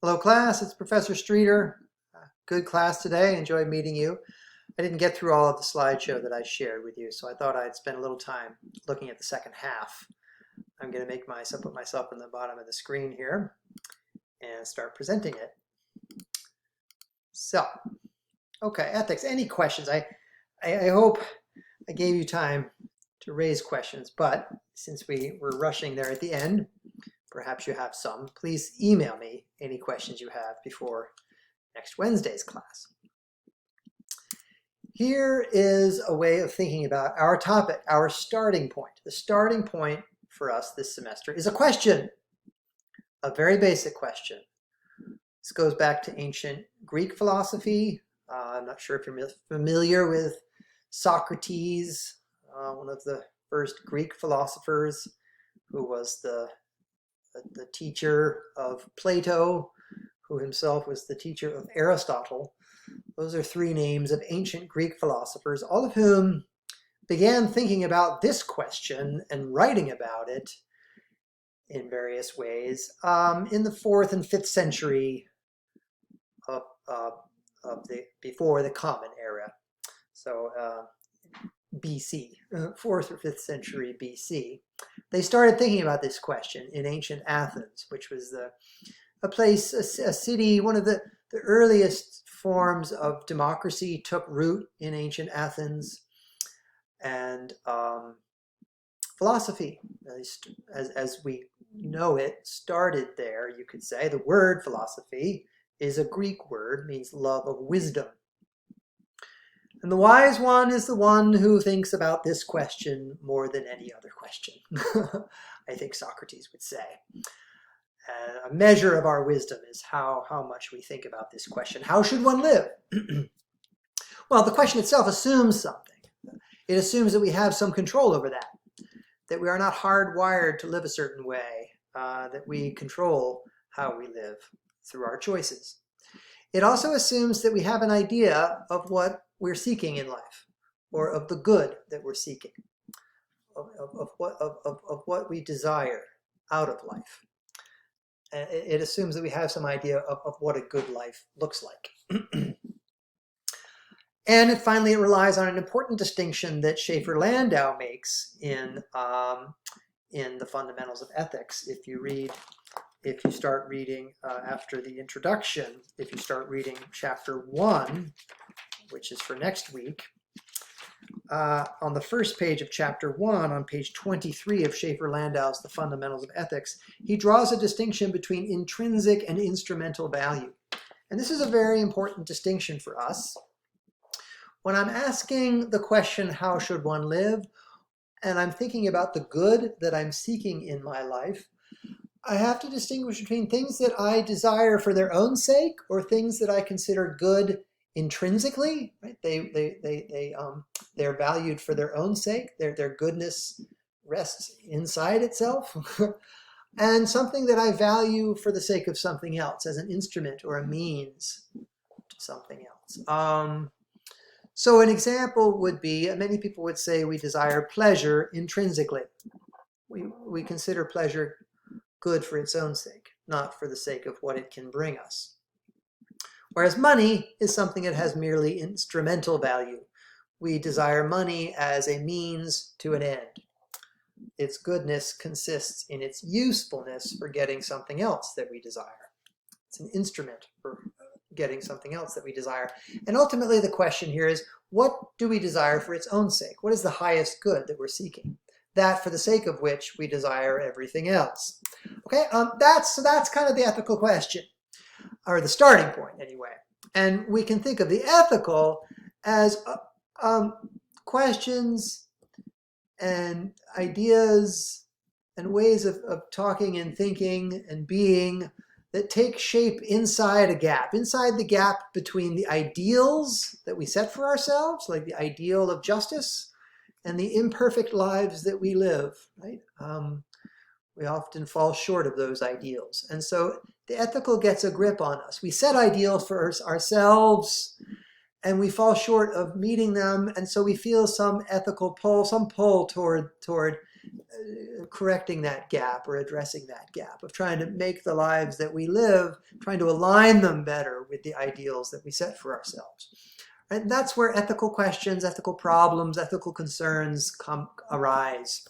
Hello class, it's Professor Streeter. Good class today, enjoyed meeting you. I didn't get through all of the slideshow that I shared with you, so I thought I'd spend a little time looking at the second half. I'm going to put myself in the bottom of the screen here and start presenting it. So, okay, ethics, any questions? I hope I gave you time to raise questions, but since we were rushing there at the end, perhaps you have some. Please email me any questions you have before next Wednesday's class. Here is a way of thinking about our topic, our starting point. The starting point for us this semester is a question, a very basic question. This goes back to ancient Greek philosophy. I'm not sure if you're familiar with Socrates, one of the first Greek philosophers who was the teacher of Plato, who himself was the teacher of Aristotle. Those are three names of ancient Greek philosophers, all of whom began thinking about this question and writing about it in various ways in the 4th and 5th century before the Common Era. So BC, 4th or 5th century BC. They started thinking about this question in ancient Athens, which was a city, one of the earliest forms of democracy took root in ancient Athens. And philosophy, as we know it, started there, you could say. The word philosophy is a Greek word, means love of wisdom. And the wise one is the one who thinks about this question more than any other question, I think Socrates would say. A measure of our wisdom is how much we think about this question. How should one live? Well, the question itself assumes something. It assumes that we have some control over that we are not hardwired to live a certain way, that we control how we live through our choices. It also assumes that we have an idea of what we're seeking in life, or of the good that we're seeking, of what we desire out of life. It assumes that we have some idea of what a good life looks like. And finally, it relies on an important distinction that Schaefer-Landau makes in the Fundamentals of Ethics. If you start reading after the introduction, if you start reading chapter 1, which is for next week, on the first page of chapter 1, on page 23 of Schaefer-Landau's The Fundamentals of Ethics, he draws a distinction between intrinsic and instrumental value. And this is a very important distinction for us. When I'm asking the question, how should one live, and I'm thinking about the good that I'm seeking in my life, I have to distinguish between things that I desire for their own sake or things that I consider good intrinsically, right? They're valued for their own sake. Their goodness rests inside itself. And something that I value for the sake of something else, as an instrument or a means to something else. So an example would be, many people would say we desire pleasure intrinsically. We consider pleasure good for its own sake, not for the sake of what it can bring us. Whereas money is something that has merely instrumental value. We desire money as a means to an end. Its goodness consists in its usefulness for getting something else that we desire. It's an instrument for getting something else that we desire. And ultimately the question here is, what do we desire for its own sake? What is the highest good that we're seeking? That for the sake of which we desire everything else. Okay, that's kind of the ethical question, or the starting point anyway. And we can think of the ethical as questions and ideas and ways of talking and thinking and being that take shape inside a gap, inside the gap between the ideals that we set for ourselves, like the ideal of justice, and the imperfect lives that we live, right? We often fall short of those ideals. And so the ethical gets a grip on us. We set ideals for ourselves, and we fall short of meeting them, and so we feel some ethical pull, some pull toward correcting that gap or addressing that gap, of trying to make the lives that we live, trying to align them better with the ideals that we set for ourselves. And that's where ethical questions, ethical problems, ethical concerns arise.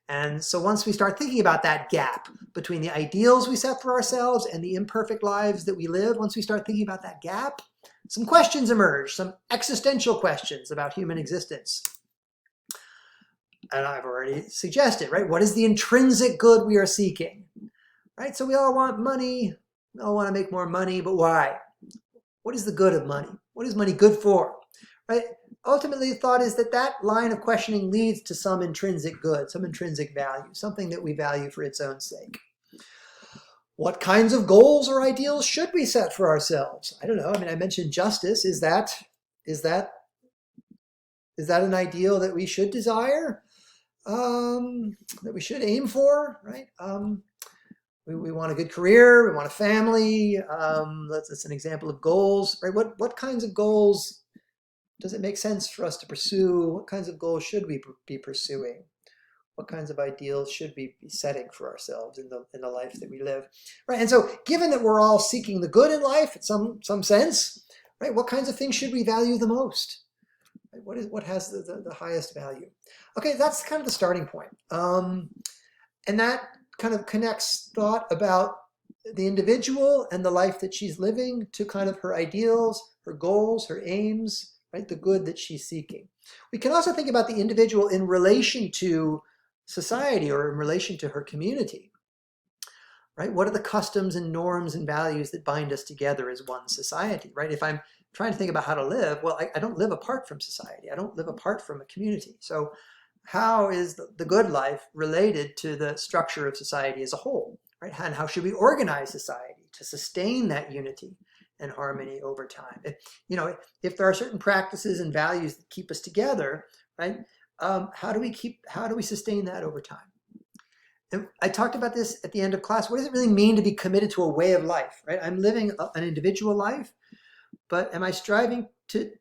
And so once we start thinking about that gap between the ideals we set for ourselves and the imperfect lives that we live, once we start thinking about that gap, some questions emerge, some existential questions about human existence. And I've already suggested, right? What is the intrinsic good we are seeking? Right? So we all want money. We all want to make more money, but why? What is the good of money? What is money good for? Right? Ultimately, the thought is that that line of questioning leads to some intrinsic good, some intrinsic value, something that we value for its own sake. What kinds of goals or ideals should we set for ourselves? I don't know. I mean, I mentioned justice. Is that an ideal that we should desire? That we should aim for, right? We want a good career. We want a family. That's an example of goals, right? What kinds of goals does it make sense for us to pursue? What kinds of goals should we be pursuing? What kinds of ideals should we be setting for ourselves in the life that we live, right? And so, given that we're all seeking the good in life, in some sense, right? What kinds of things should we value the most? Right? What has the highest value? Okay, that's kind of the starting point, and that kind of connects thought about the individual and the life that she's living to kind of her ideals, her goals, her aims, right? The good that she's seeking. We can also think about the individual in relation to society or in relation to her community, right? What are the customs and norms and values that bind us together as one society, right? If I'm trying to think about how to live, well, I don't live apart from society. I don't live apart from a community. So how is the good life related to the structure of society as a whole, right? And how should we organize society to sustain that unity and harmony over time? If there are certain practices and values that keep us together, right? How do we sustain that over time? And I talked about this at the end of class. What does it really mean to be committed to a way of life, right? I'm living an individual life, but am I striving to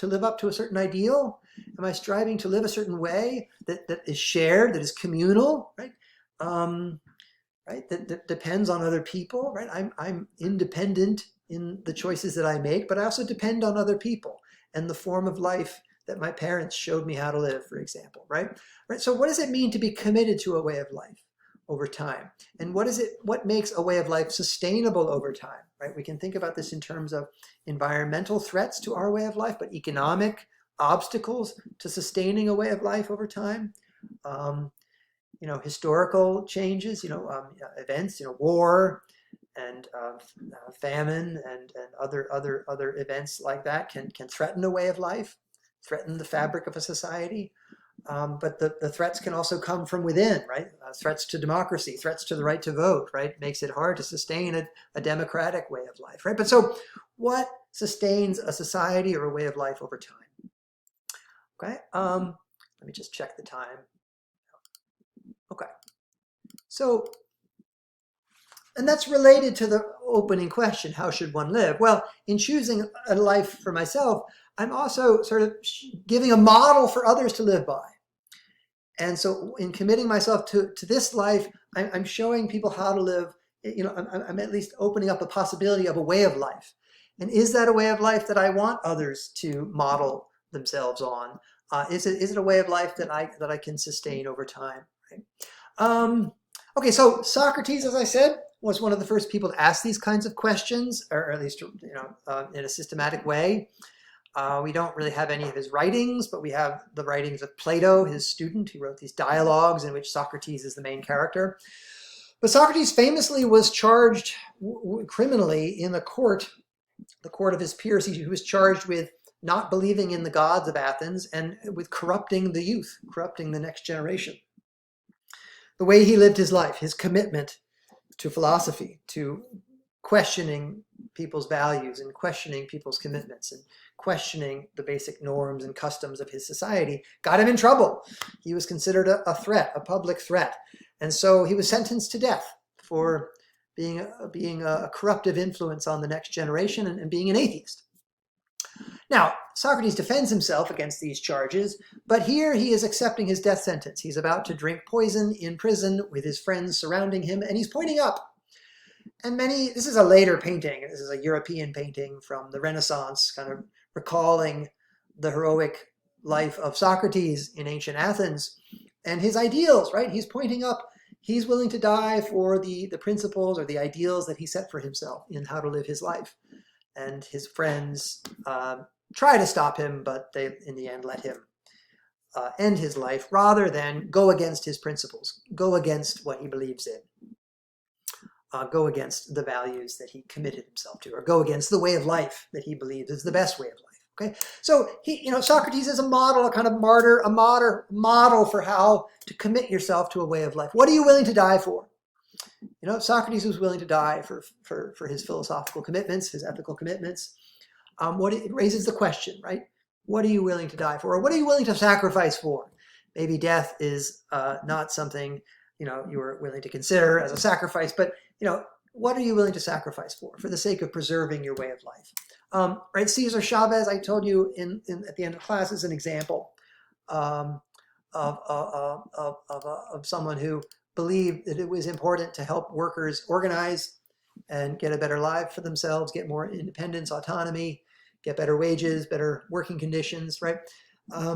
live up to a certain ideal? Am I striving to live a certain way that is shared, that is communal, right? Right? That depends on other people, right? I'm independent in the choices that I make, but I also depend on other people and the form of life that my parents showed me how to live, for example, right? So what does it mean to be committed to a way of life over time? And what makes a way of life sustainable over time, right? We can think about this in terms of environmental threats to our way of life, but economic obstacles to sustaining a way of life over time. Historical changes, events, war and famine and other events like that can threaten a way of life, threaten the fabric of a society. But the threats can also come from within, right? Threats to democracy, threats to the right to vote, right? Makes it hard to sustain a democratic way of life, right? But so what sustains a society or a way of life over time? Okay, let me just check the time. Okay, so, and that's related to the opening question, how should one live? Well, in choosing a life for myself, I'm also sort of giving a model for others to live by. And so in committing myself to this life, I'm showing people how to live. I'm at least opening up a possibility of a way of life. And is that a way of life that I want others to model themselves on? Is it a way of life that I can sustain over time? Right? Okay, so Socrates, as I said, was one of the first people to ask these kinds of questions, or at least in a systematic way. We don't really have any of his writings, but we have the writings of Plato, his student, who wrote these dialogues in which Socrates is the main character. But Socrates famously was charged criminally in the court of his peers. He was charged with not believing in the gods of Athens and with corrupting the youth, corrupting the next generation. The way he lived his life, his commitment to philosophy, to questioning people's values and questioning people's commitments and questioning the basic norms and customs of his society, got him in trouble. He was considered a threat, a public threat. And so he was sentenced to death for being a corruptive influence on the next generation and being an atheist. Now, Socrates defends himself against these charges, but here he is accepting his death sentence. He's about to drink poison in prison with his friends surrounding him, and he's pointing up. And this is a later painting. This is a European painting from the Renaissance, kind of recalling the heroic life of Socrates in ancient Athens and his ideals, right? He's pointing up. He's willing to die for the principles or the ideals that he set for himself in how to live his life. And his friends try to stop him, but they, in the end, let him end his life rather than go against his principles, go against what he believes in, go against the values that he committed himself to, or go against the way of life that he believes is the best way of life. Okay, so Socrates is a model, a kind of martyr, a model for how to commit yourself to a way of life. What are you willing to die for? Socrates was willing to die for his philosophical commitments, his ethical commitments. It raises the question, right? What are you willing to die for? Or what are you willing to sacrifice for? Maybe death is not something, you were willing to consider as a sacrifice, but, what are you willing to sacrifice for the sake of preserving your way of life? Right? Cesar Chavez, I told you at the end of class, is an example of someone who believed that it was important to help workers organize and get a better life for themselves, get more independence, autonomy, get better wages, better working conditions, right?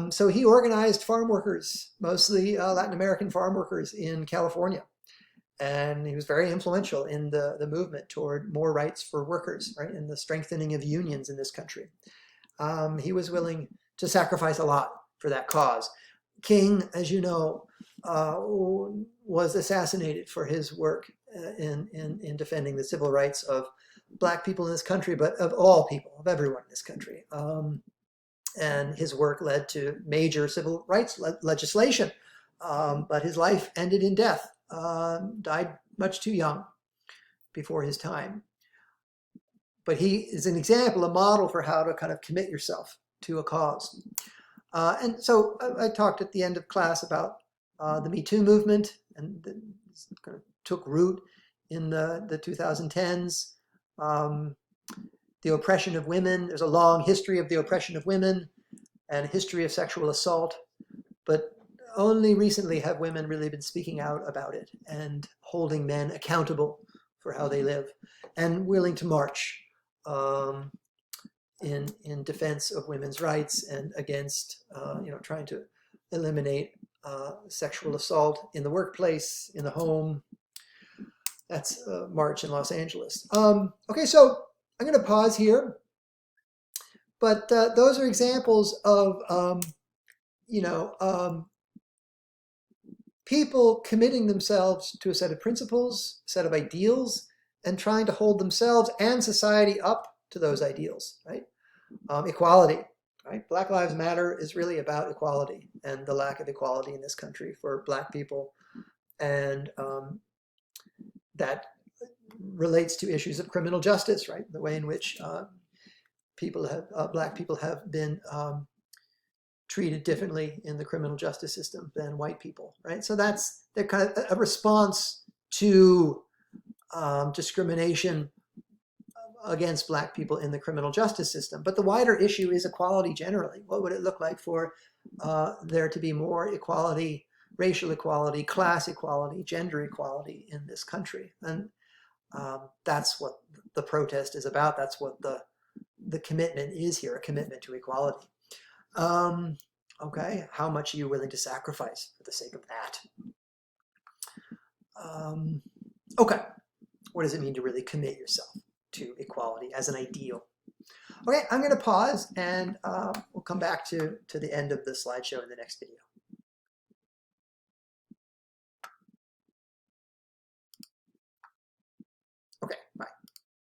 So he organized farm workers, mostly Latin American farm workers in California. And he was very influential in the movement toward more rights for workers, right? And the strengthening of unions in this country. He was willing to sacrifice a lot for that cause. King, as you know, was assassinated for his work in defending the civil rights of Black people in this country, but of all people, of everyone in this country. And his work led to major civil rights legislation, but his life ended in death. Died much too young before his time. But he is an example, a model for how to kind of commit yourself to a cause. And so I talked at the end of class about the Me Too movement, and this kind of took root in the 2010s. The oppression of women. There's a long history of the oppression of women and a history of sexual assault, but only recently have women really been speaking out about it and holding men accountable for how they live and willing to march in defense of women's rights and against, trying to eliminate sexual assault in the workplace, in the home. That's a march in Los Angeles. Okay, so I'm going to pause here. But those are examples of, people committing themselves to a set of principles, a set of ideals, and trying to hold themselves and society up to those ideals, right? Equality, right? Black Lives Matter is really about equality and the lack of equality in this country for Black people. And that relates to issues of criminal justice, right? The way in which Black people have been treated differently in the criminal justice system than white people, right? So they're kind of a response to discrimination against Black people in the criminal justice system. But the wider issue is equality generally. What would it look like for there to be more equality, racial equality, class equality, gender equality in this country? And that's what the protest is about. That's what the commitment is here, a commitment to equality. Okay, how much are you willing to sacrifice for the sake of that? Okay, what does it mean to really commit yourself to equality as an ideal? Okay, I'm going to pause and we'll come back to the end of the slideshow in the next video.